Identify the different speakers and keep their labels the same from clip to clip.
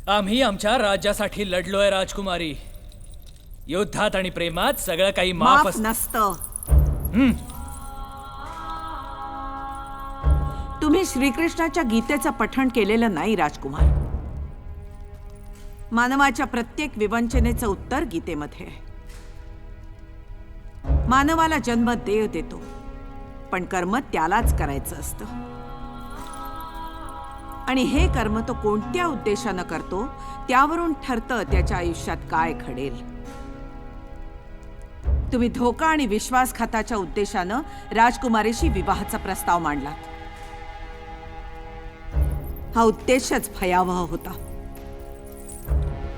Speaker 1: आम्ही आमच्या राज्यासाठी लढलोय राजकुमारी. युद्धात आणि प्रेमात सगळं काही माफ
Speaker 2: नसतं. तुम्ही श्रीकृष्णाच्या गीतेचं पठण केलेलं नाही राजकुमार. मानवाच्या प्रत्येक विवंचनेचं उत्तर गीतेमध्ये आहे. मानवाला जन्म देव देतो, पण कर्म त्यालाच करायचं असतं. आणि हे कर्म तो कोणत्या उद्देशानं करतो त्यावरून ठरतं त्याच्या आयुष्यात काय घडेल. तुम्ही धोका आणि विश्वासघाताच्या उद्देशानं राजकुमारीशी विवाहाचा प्रस्ताव मांडलात. हा उद्देशच भयावह होता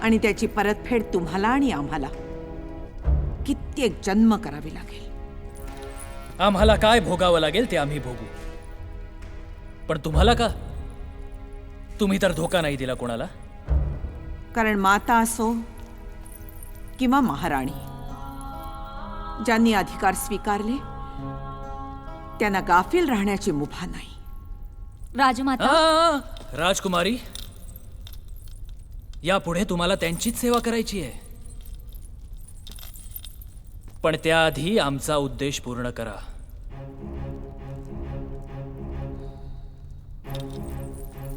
Speaker 2: आणि त्याची परतफेड तुम्हाला आणि आम्हाला कित्येक जन्म करावी लागेल.
Speaker 1: आम्हाला काय भोगावं लागेल ते आम्ही भोगू, पण तुम्हाला का? तुम्ही तर धोका नाही दिला कोणाला.
Speaker 2: कारण माता असो किंवा महाराणी, ज्यांनी अधिकार स्वीकारले त्यांना गाफील राहण्याची मुभा नाही.
Speaker 3: राजमाता.
Speaker 1: राजकुमारी, यापुढे तुम्हाला त्यांचीच सेवा करायची आहे, पण त्याआधी आमचा उद्देश पूर्ण करा.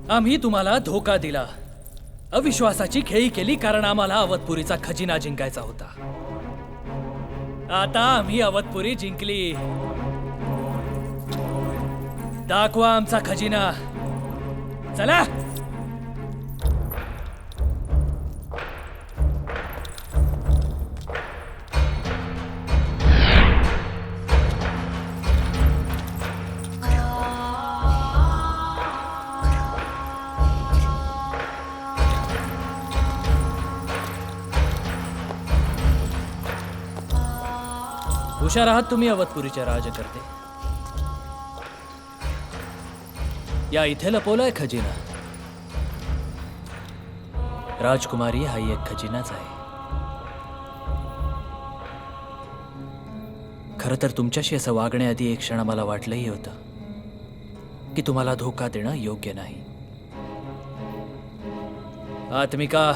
Speaker 1: आम्ही तुम्हाला धोका दिला, अविश्वासाची खेळी केली, कारण आम्हाला अवधपुरीचा खजिना जिंकायचा होता. आता आम्ही अवधपुरी जिंकली. दाखवा आमचा खजिना. चला. हुशार आहात तुम्ही अवधपुरीचे राजकर्ते. या इथे लपवलाय खजिना. राजकुमारी, हा एक खजिनाच आहे. खरं तर तुमच्याशी असं वागण्याआधी एक क्षण मला वाटलंही होतं की तुम्हाला धोका देणं योग्य नाही. आत्मिका,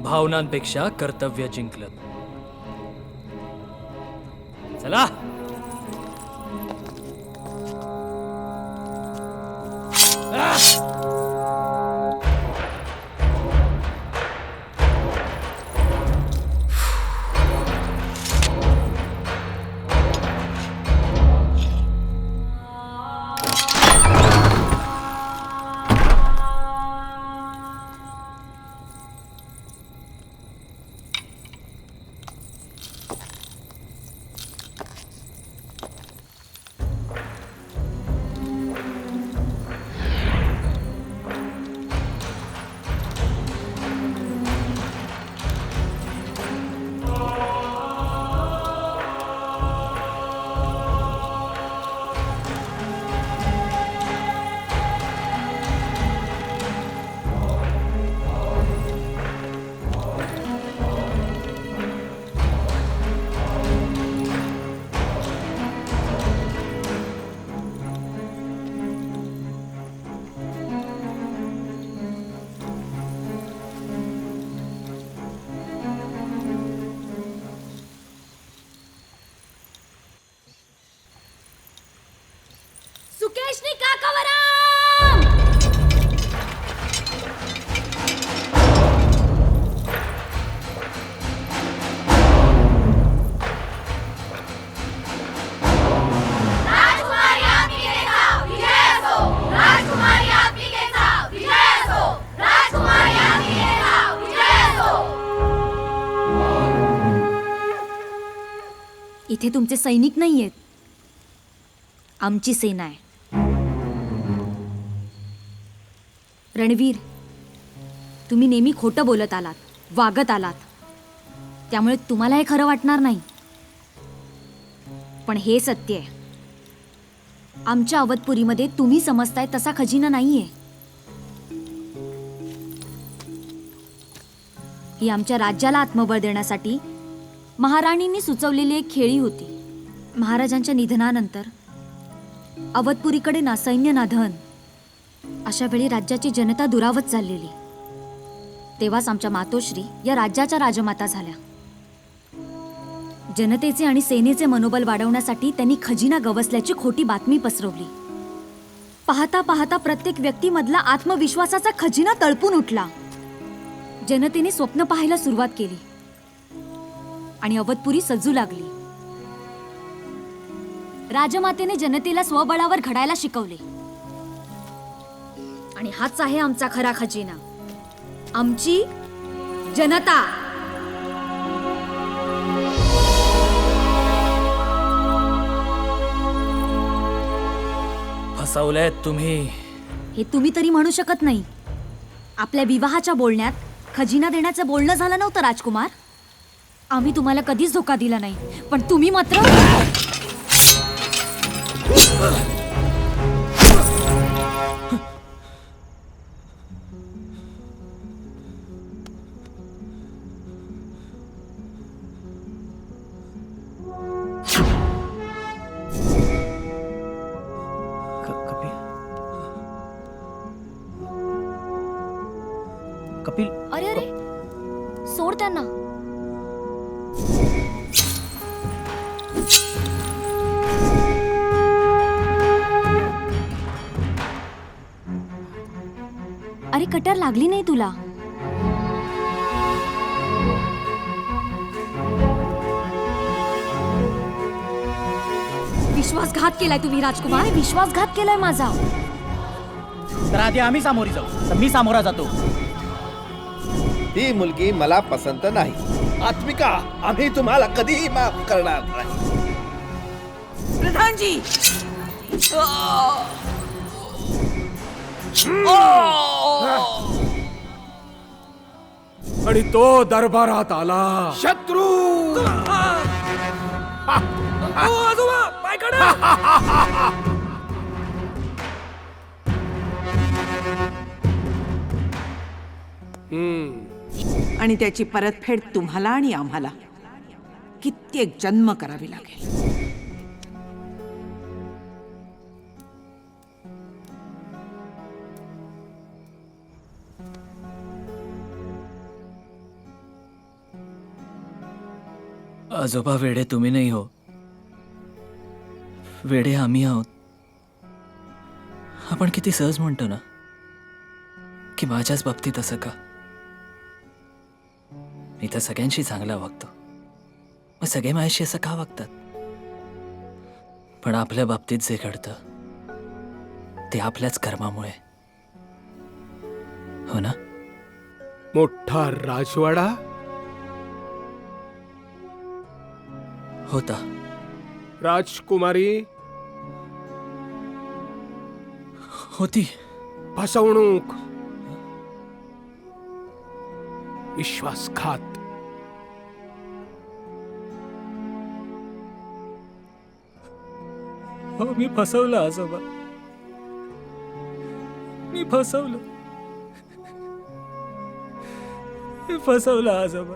Speaker 1: भावनांपेक्षा कर्तव्य जिंकलं. चला.
Speaker 3: सुकेशनी काकावराम.
Speaker 4: राजकुमारी आत्मिकेचा विजय असो. राजकुमारी आत्मिकेचा विजय असो. राजकुमारी आत्मिकेचा विजय असो.
Speaker 3: इथे तुमचे सैनिक नाहीयेत, आमची सेना आहे. रणवीर, तुम्ही नेहमी खोटं बोलत आलात, वागत आलात, त्यामुळे तुम्हाला हे खरं वाटणार नाही, पण हे सत्य आहे. आमच्या अवधपुरीमध्ये तुम्ही समजताय तसा खजिना नाहीये. ही आमच्या राज्याला आत्मबळ देण्यासाठी महाराणींनी सुचवलेली एक खेळी होती. महाराजांच्या निधनानंतर अवधपुरीकडे ना सैन्य ना धन. अशा वेळी राज्याची जनता दुरावत चाललेली. तेव्हाच आमच्या मातोश्री या राज्याच्या राजमाता झाल्या. जनतेचे आणि सेनेचे मनोबल वाढवण्यासाठी त्यांनी खजिना गवसल्याची खोटी बातमी पसरवली. पाहता पाहता प्रत्येक व्यक्तीमधला आत्मविश्वासाचा खजिना तळपून उठला. जनतेने स्वप्न पाहायला सुरुवात केली आणि अवधपुरी सजू लागली. राजमातेने जनतेला स्वबळावर घडायला शिकवले. आणि हाच आहे आमचा खरा खजिना, आमची जनता.
Speaker 1: फसवलंय तुम्ही.
Speaker 3: हे तुम्ही तरी म्हणू शकत नाही. आपल्या विवाहाच्या बोलण्यात खजिना देण्याचं बोलणं झालं नव्हतं राजकुमार. आम्ही तुम्हाला कधीच धोका दिला नाही, पण तुम्ही मात्र.
Speaker 1: कपिल,
Speaker 3: अरे अरे, सोड त्यांना. अरे कटर लागली नाही तुला. विश्वासघात केलाय तुम्ही राजकुमार. विश्वासघात केलाय माझा.
Speaker 1: तर आधी आम्ही सामोरी जाऊ. तर मी सामोरा जातो.
Speaker 5: ही मुलगी मला पसंत नाही. आत्मिका, आम्ही तुम्हाला कधीही माफ करणार नाही.
Speaker 2: प्रधानजी,
Speaker 6: आणि तो दरबारात आला.
Speaker 5: शत्रू
Speaker 2: आणि त्याची परतफेड तुम्हाला आणि आम्हाला कित्येक जन्म करावी लागेल.
Speaker 1: आजोबा, वेडे तुम्ही नाही हो. वेडे आम्ही आहोत. आपण किती सहज म्हणतो ना की माझ्याच बाबतीत असं का. मी तर सगळ्यांशी चांगला वागतो. मग सगळे माझ्याशी असं का वागतात. पण आपल्या बाबतीत जे घडतं ते आपल्याच कर्मामुळे. हो ना.
Speaker 6: मोठा राजवाडा
Speaker 1: होता.
Speaker 6: राजकुमारी
Speaker 1: होती.
Speaker 6: फसवणूक, विश्वासघात.
Speaker 1: हो, मी फसवलं आजोबा. मी फसवलं. मी फसवलं आजोबा.